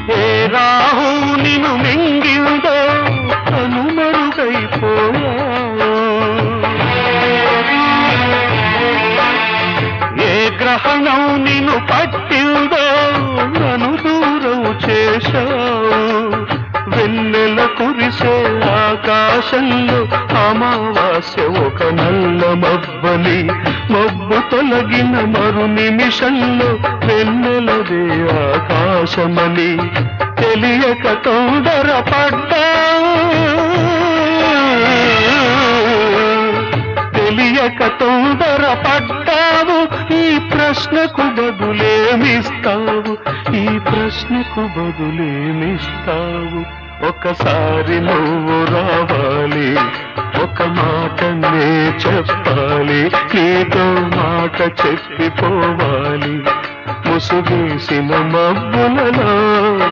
ఏ రాహు నిన్ను మింగిందో కనుమరుగైపోయా, ఏ గ్రహణం నిన్ను పట్టిందో నన్ను దూరం చేశావు. వెన్నెల కురిసే ఆకాశంలో అమావాస్య ఒక నల్ల మబ్బని, మబ్బు తొలగిన మరు నిమిషంలో వెన్నెలదే ఆకాశమని తెలియక తొందరపడ్డా, తెలియక తొందరపడ్డావు. ఈ ప్రశ్నకు బదులేమిస్తావు, ఈ ప్రశ్నకు బదులేమిస్తావు? ఒకసారి నువ్వు రావాలి, ఒక మాట నే చెప్పాలి, నీతో మాట చెప్పిపోవాలి. ముసుగేసిన మబ్బులలో